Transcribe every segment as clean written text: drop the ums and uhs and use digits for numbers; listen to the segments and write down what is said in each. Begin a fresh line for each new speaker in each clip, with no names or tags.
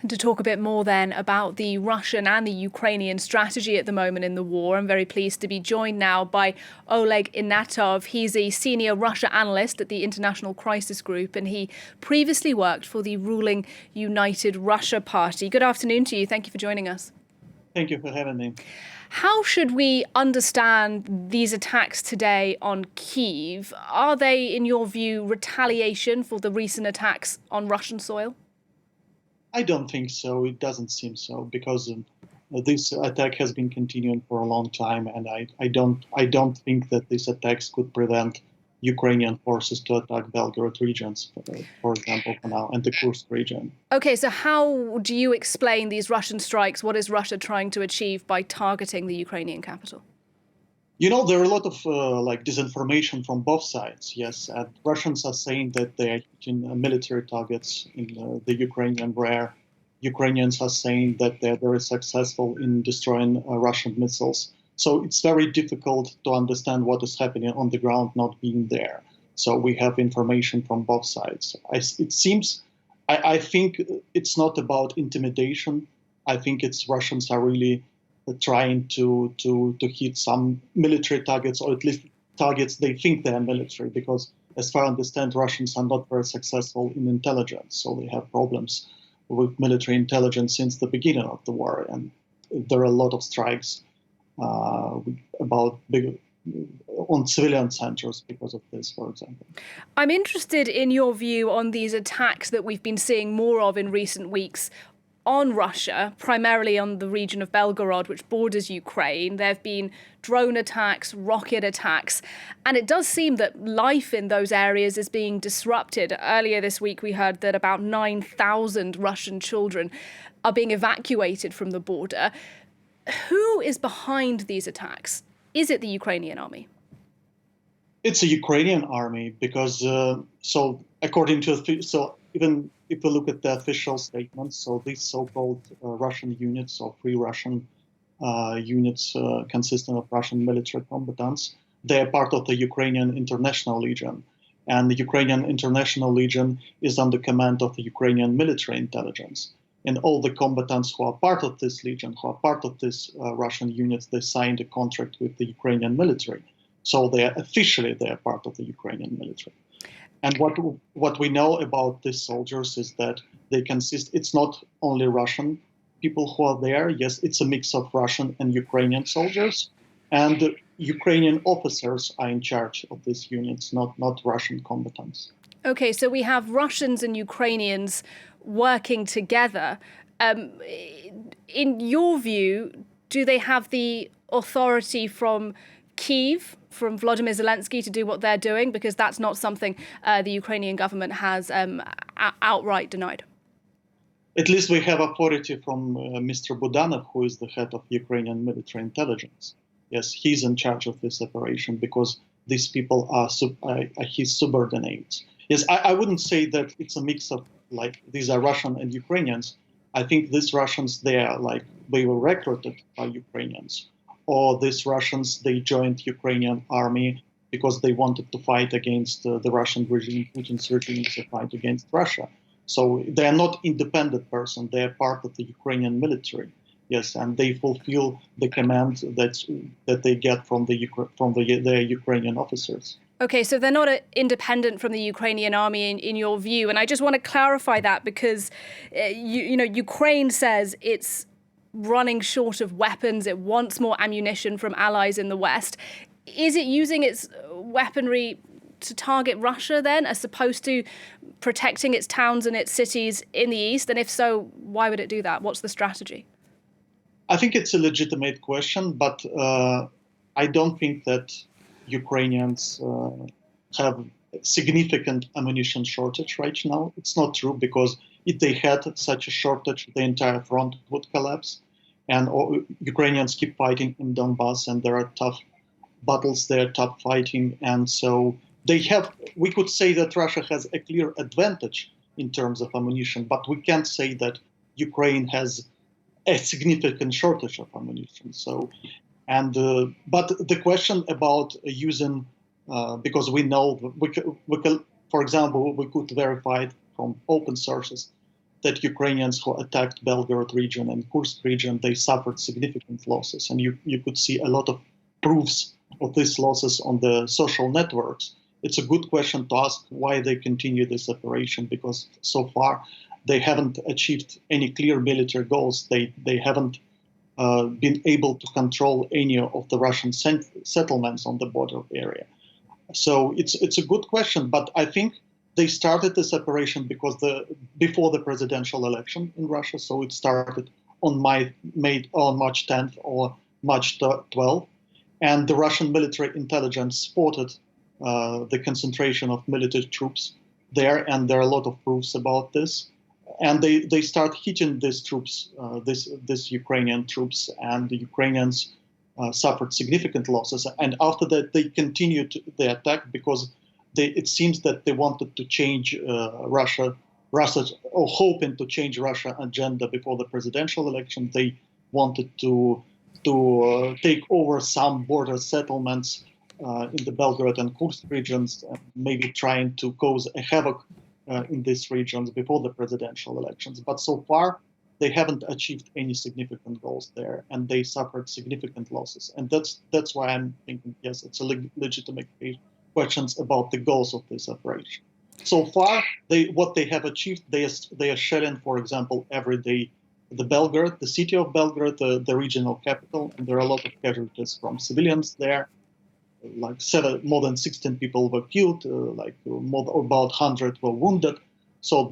And to talk a bit more then about the Russian and the Ukrainian strategy at the moment in the war, I'm very pleased to be joined now by Oleg Ignatov. He's a senior Russia analyst at the International Crisis Group, and he previously worked for the ruling United Russia Party. Good afternoon to you. Thank you for joining us.
Thank you for having me.
How should we understand these attacks today on Kyiv? Are they, in your view, retaliation for the recent attacks on Russian soil?
I don't think so. It doesn't seem so because this attack has been continuing for a long time, and I don't think that these attacks could prevent Ukrainian forces to attack Belgorod regions, for example, for now, and the Kursk region.
Okay, so how do you explain these Russian strikes? What is Russia trying to achieve by targeting the Ukrainian capital?
You know, there are a lot of disinformation from both sides. Yes, and Russians are saying that they are hitting military targets in the Ukrainian, where Ukrainians are saying that they're very successful in destroying Russian missiles. So it's very difficult to understand what is happening on the ground, not being there. So we have information from both sides. I think it's not about intimidation. I think it's Russians are really trying to hit some military targets, or at least targets they think they are military, because as far as I understand, Russians are not very successful in intelligence. So they have problems with military intelligence since the beginning of the war. And there are a lot of strikes on civilian centers because of this, for example.
I'm interested in your view on these attacks that we've been seeing more of in recent weeks on Russia, primarily on the region of Belgorod, which borders Ukraine. There have been drone attacks, rocket attacks, and it does seem that life in those areas is being disrupted. Earlier this week, we heard that about 9,000 Russian children are being evacuated from the border. Who is behind these attacks? Is it the Ukrainian army?
It's a Ukrainian army because, even if we look at the official statements, so these so-called Russian units, or free Russian units consisting of Russian military combatants, they are part of the Ukrainian International Legion. And the Ukrainian International Legion is under command of the Ukrainian military intelligence. And all the combatants who are part of this legion, who are part of this Russian units, they signed a contract with the Ukrainian military. So they are part of the Ukrainian military. And what we know about these soldiers is that it's not only Russian people who are there. Yes, it's a mix of Russian and Ukrainian soldiers. And Ukrainian officers are in charge of these units, not Russian combatants.
Okay, so we have Russians and Ukrainians working together. In your view, do they have the authority from Kyiv, from Volodymyr Zelensky, to do what they're doing? Because that's not something the Ukrainian government has outright denied.
At least we have authority from Mr. Budanov, who is the head of Ukrainian military intelligence. Yes, he's in charge of this operation because these people are his subordinates. Yes, I wouldn't say that it's a mix of these are Russian and Ukrainians. I think these Russians, they were recruited by Ukrainians. Or these Russians, they joined Ukrainian army because they wanted to fight against the Russian regime, Putin's regime, to fight against Russia. So they are not independent person. They are part of the Ukrainian military. Yes, and they fulfill the command that they get from their Ukrainian officers.
Okay, so they're not independent from the Ukrainian army in your view. And I just want to clarify that because, Ukraine says it's running short of weapons. It wants more ammunition from allies in the West. Is it using its weaponry to target Russia then, as opposed to protecting its towns and its cities in the east? And if so, why would it do that? What's the strategy?
I think it's a legitimate question, but I don't think that Ukrainians have significant ammunition shortage right now. It's not true, because if they had such a shortage, the entire front would collapse. And Ukrainians keep fighting in Donbass, and there are tough battles there, tough fighting. And so we could say that Russia has a clear advantage in terms of ammunition, but we can't say that Ukraine has a significant shortage of ammunition. But the question about using, because we know, for example, we could verify it from open sources, that Ukrainians who attacked Belgorod region and Kursk region, they suffered significant losses. And you could see a lot of proofs of these losses on the social networks. It's a good question to ask why they continue this operation, because so far they haven't achieved any clear military goals. They haven't been able to control any of the Russian settlements on the border area. So it's a good question, but I think they started this operation because before the presidential election in Russia. So it started on March 10th or March 12th, and the Russian military intelligence spotted the concentration of military troops there, and there are a lot of proofs about this. And they start hitting these troops, this Ukrainian troops, and the Ukrainians suffered significant losses. And after that, they continued the attack because it seems that they wanted to change Russia, or hoping to change Russia agenda before the presidential election. They wanted to take over some border settlements in the Belgorod and Kursk regions, maybe trying to cause a havoc in these regions before the presidential elections. But so far, they haven't achieved any significant goals there, and they suffered significant losses. And that's why I'm thinking, yes, it's a legitimate questions about the goals of this operation. So far, what they have achieved, they are shelling, for example, every day the Belgorod, the city of Belgorod, the regional capital, and there are a lot of casualties from civilians there. Like more than 16 people were killed, about 100 were wounded. So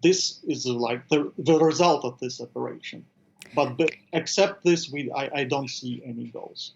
this is like the result of this operation. But except this, I don't see any goals.